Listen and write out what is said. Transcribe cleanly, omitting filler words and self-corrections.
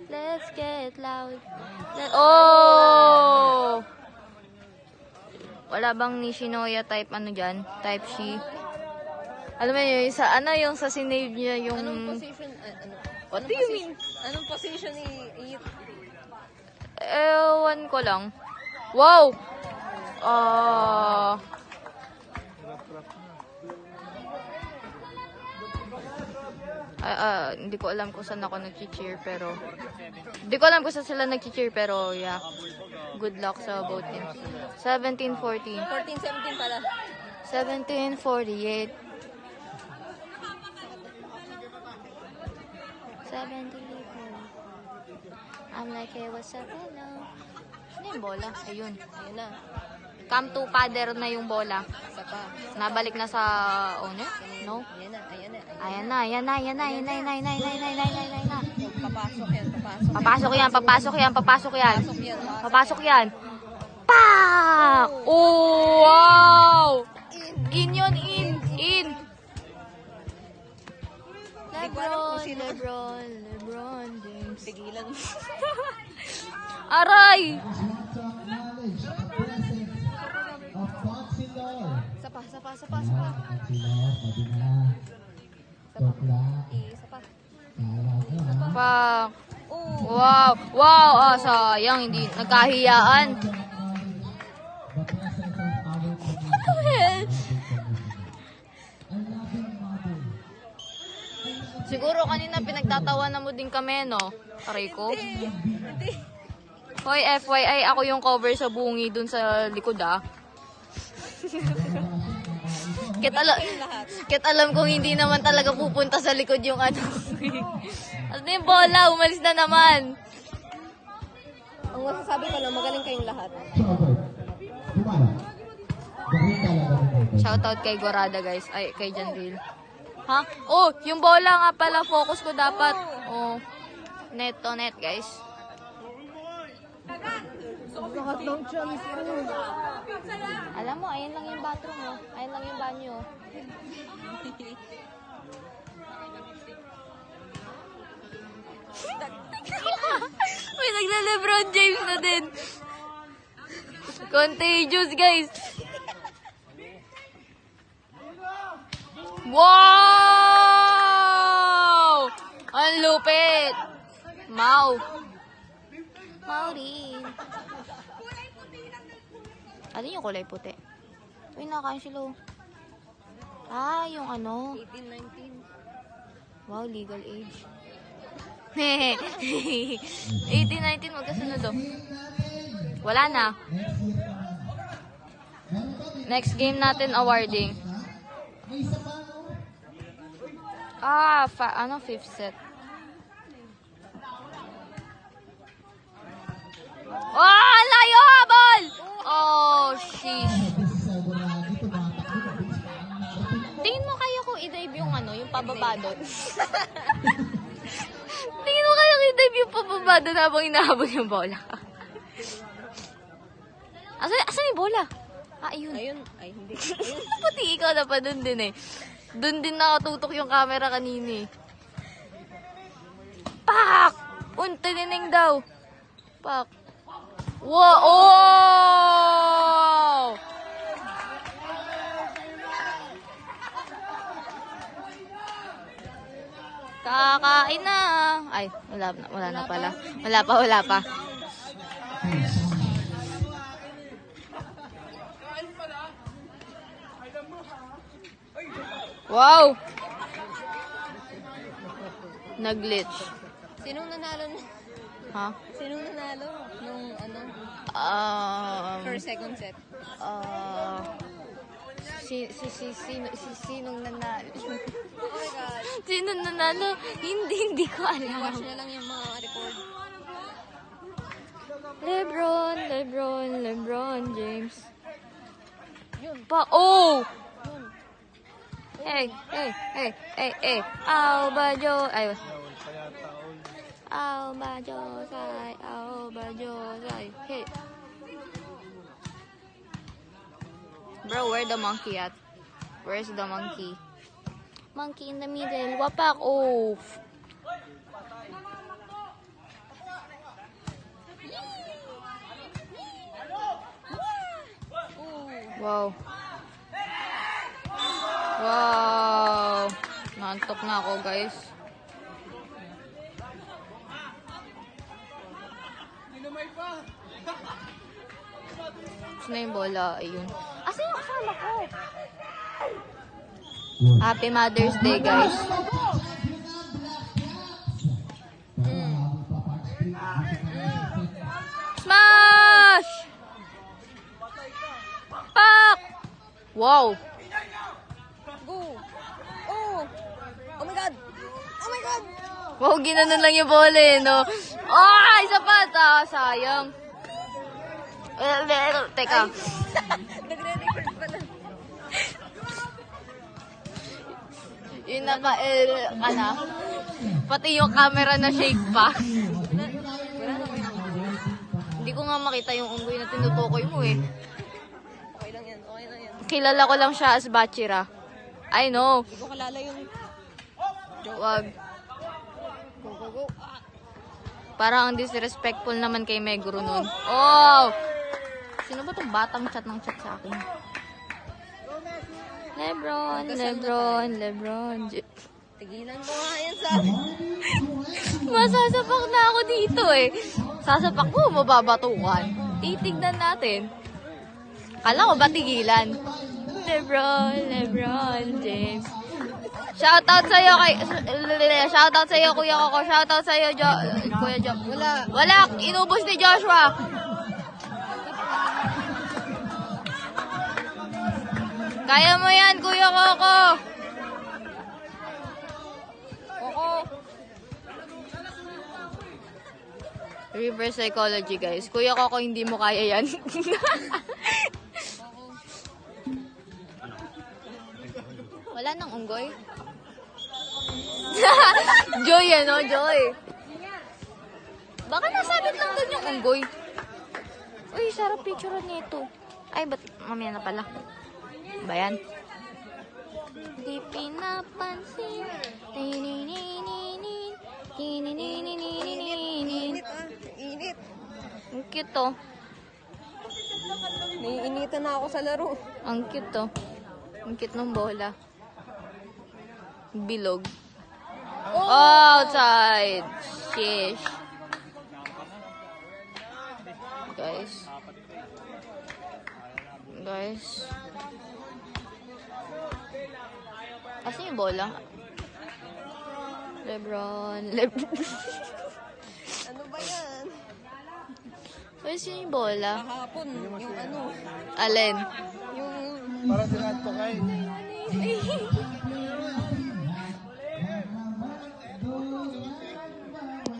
Let's get loud. Oh! Wala bang Nishinoya type ano dyan? Type she? Alam mo yun, yung sa sinave niya yung... Anong position? What do you mean? Anong position i-eat? Ewan ko lang. Wow! Hindi ko alam kung saan ako nag-cheer pero... Hindi ko alam kung saan sila nag-cheer pero yeah. Good luck sa both teams. 17-14. 14-17 pala. 17-48. 17. I'm like, hey, what's up, hello? Ano yung bola? Ayun. Ayun na. Come to father na yung bola. Isa pa. Nabalik na sa owner? No? Ayan na. Ayan na. Ayan na, ayan na, ayan na, ayan na, ayan na, ayan na, ayan na, ayan na. Papasok yan. Papasok. Papasok yan, papasok yan, papasok yan. Papasok yan. Papasok yan. Pa! Oh, wow! In yun, in. Lebron James. Pigilan. Aray! Sapa. Isa pa. Isa pa. Pak. Wow, sayang, hindi nagkahiyaan. Siguro kanina pinagtatawanan mo din kami, no? Aray ko. Hoy, FYI, ako yung cover sa bungi dun sa likod, ah. Kit alam kong hindi naman talaga pupunta sa likod yung ano. Ano yung bola? Umalis na naman. Ang masasabi ko lang, magaling kayong lahat. Shoutout kay Gorada, guys. Ay, kay Jandril. Ha? Oh, yung bola nga pala. Focus ko dapat. Oh. Net to net, guys. Lahat ng chance ko. Alam mo, ayun lang yung bathroom, oh. Ayun lang yung banyo. May nagla-Lebron James na din. Contagious, guys. Wow! Ang lupit. Mau rin. Ano yung kulay puti? Uy, nakain sila. Ah, yung ano. 18-19. Wow, legal age. 18-19, magkasunod, oh. Wala na. Next game natin, awarding. Fifth set. Oh, layo habol! Oh, sheesh. Tingin mo kaya kung i-dive yung ano, yung pababa doon? Tingin mo kaya kung i-dive yung pababa doon habang inahabol yung bola? Asan yung bola? Ah, ayun. Ayun. Ay, hindi. Pati ikaw na pa doon din eh. Doon din nakatutok yung camera kanina eh. Pak! Tinining daw. Pak. Wow! Oh! Kakain na. Ay, wala na pala. Wala pa. Wow! Nag-glitch. Sinong nanalo? Ha? Sinong nanalo? Nung ano? First, second set. Sinong nanalo? Oh my God. Sino nanalo? Hindi ko alam. Watch na lang yung mga record. Lebron James. Yun. Oh! Yun. Hey. Albajo. Ay. Albajosai. Hey. Bro, where the monkey at? Where's the monkey? Monkey in the middle. Wapak. Oh. Wow. Wow. Naantok na ako, guys. Saan na yung bola? Ayun. Asa yung kasama ko? Happy Mother's Day, guys. Smash! Pak! Wow! Go! Oh! Oh my God! Oh my God! Wow, ginanon lang yung bola eh, no? Oh, isa pa! Sayang. Teka. Nagre-record pala. Yun na pa, ka na. Pati yung camera na shake pa. Hindi ko nga makita yung unggoy na tinutukoy mo eh. Okay lang yan, okay lang yan. Kilala ko lang siya as Bachira. I know. Hindi ko kalala yung... Wag. Go, go, go. Parang ang disrespectful naman kay Meguro nun. Oh! Sino ba itong batang chat ng chat sa akin? Lebron. Tigilan mo nga yan sa... Masasapak na ako dito eh. Sasapak ko, mababatukan. Titignan natin. Kala ko ba tigilan? Lebron James. Shoutout sa'yo Kuya Coco. Shoutout sa'yo, Kuya Jo. Wala, inubos ni Joshua. Kaya mo yan, Kuya Coco. Coco. Reverse psychology, guys. Kuya Coco, hindi mo kaya yan. Wala nang unggoy. Joy, ano? Joy. Baka nasabit lang dun yung unggoy. Uy, sarap picture nito. Ay, ba't mamaya na pala? Ba yan? Di pinapansin. Init ah. Init. Ang cute to. Naiinitan na ako sa laro. Ang cute to. Ang cute ng bola. Bilog. Outside. Shish. Guys. Kasi yung bola. Lebron. Ano ba yan? Kasi yung bola. Kahapon, yung ano. Alin? Yung... Parang sinanto kayo.